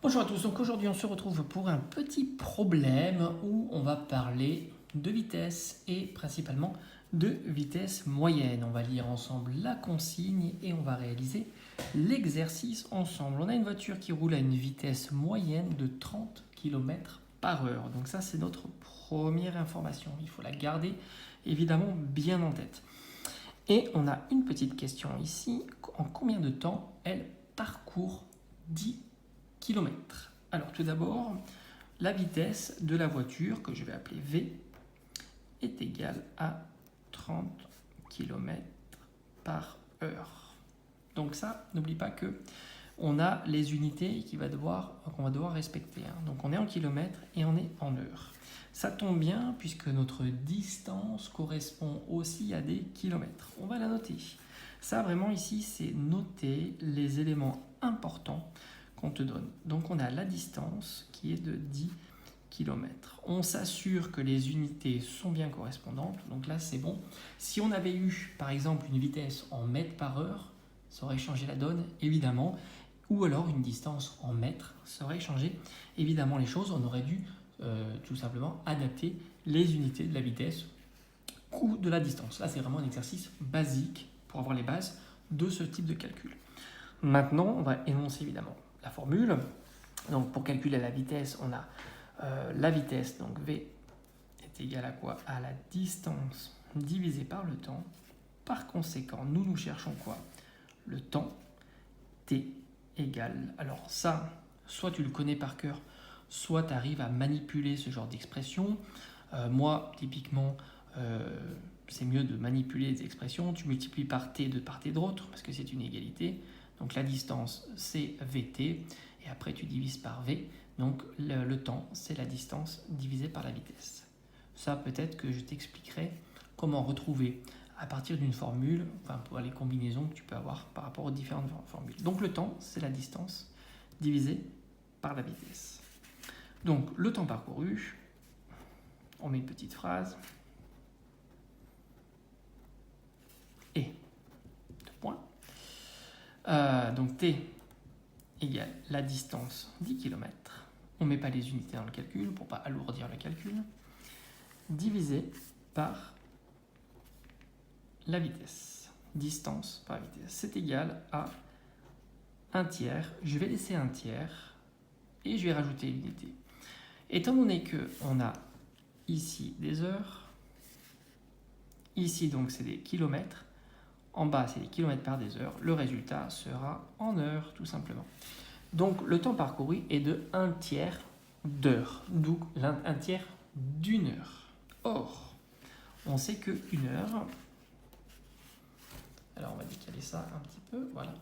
Bonjour à tous, donc aujourd'hui on se retrouve pour un petit problème où on va parler de vitesse et principalement de vitesse moyenne. On va lire ensemble la consigne et on va réaliser l'exercice ensemble. On a une voiture qui roule à une vitesse moyenne de 30 km par heure. Donc ça c'est notre première information, il faut la garder évidemment bien en tête. Et on a une petite question ici, en combien de temps elle parcourt 10 km. Alors tout d'abord, la vitesse de la voiture, que je vais appeler V, est égale à 30 km par heure. Donc ça, n'oublie pas que on a les unités qu'on va devoir respecter. Donc on est en kilomètres et on est en heures. Ça tombe bien puisque notre distance correspond aussi à des kilomètres. On va la noter. Ça vraiment ici, c'est noter les éléments importants qu'on te donne. Donc on a la distance qui est de 10 km. On s'assure que les unités sont bien correspondantes. Donc là c'est bon. Si on avait eu par exemple une vitesse en mètres par heure, ça aurait changé la donne évidemment. Ou alors une distance en mètres, ça aurait changé évidemment les choses. On aurait dû tout simplement adapter les unités de la vitesse ou de la distance. Là c'est vraiment un exercice basique pour avoir les bases de ce type de calcul. Maintenant on va énoncer évidemment la formule. Donc pour calculer la vitesse, on a la vitesse, donc V est égal à quoi? À la distance divisée par le temps. Par conséquent, nous cherchons quoi? Le temps, T égale. Alors ça, soit tu le connais par cœur, soit tu arrives à manipuler ce genre d'expression. Moi, typiquement, c'est mieux de manipuler les expressions. Tu multiplies par T de part et d'autre, parce que c'est une égalité. Donc la distance, c'est VT, et après tu divises par V. Donc le temps, c'est la distance divisée par la vitesse. Ça, peut-être que je t'expliquerai comment retrouver à partir d'une formule, enfin pour les combinaisons que tu peux avoir par rapport aux différentes formules. Donc le temps, c'est la distance divisée par la vitesse. Donc le temps parcouru, on met une petite phrase, et deux points. Donc T égale la distance 10 km. On ne met pas les unités dans le calcul pour ne pas alourdir le calcul. Divisé par la vitesse. Distance par vitesse. C'est égal à 1 tiers. Je vais laisser 1 tiers et je vais rajouter l'unité. Étant donné qu'on a ici des heures, ici donc c'est des kilomètres, en bas c'est des kilomètres par des heures, le résultat sera en heures tout simplement. Donc le temps parcouru est de 1 tiers d'heure, donc 1 tiers d'une heure. Or, on sait que 1 heure, alors on va décaler ça un petit peu, voilà.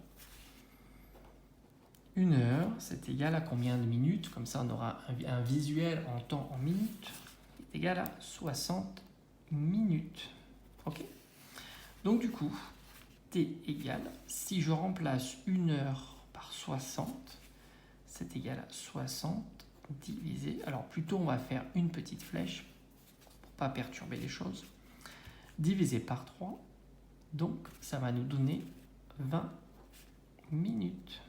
1 heure, c'est égal à combien de minutes? Comme ça, on aura un visuel en temps en minutes. C'est égal à 60 minutes. Ok? Donc du coup, T égale, si je remplace 1 heure par 60, c'est égal à 60 divisé. Alors plutôt, on va faire une petite flèche pour ne pas perturber les choses. Divisé par 3, donc ça va nous donner 20 minutes.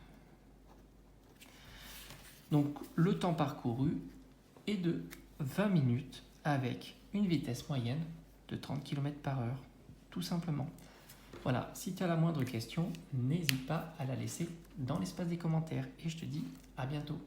Donc le temps parcouru est de 20 minutes avec une vitesse moyenne de 30 km par heure, tout simplement. Voilà, si tu as la moindre question, n'hésite pas à la laisser dans l'espace des commentaires et je te dis à bientôt.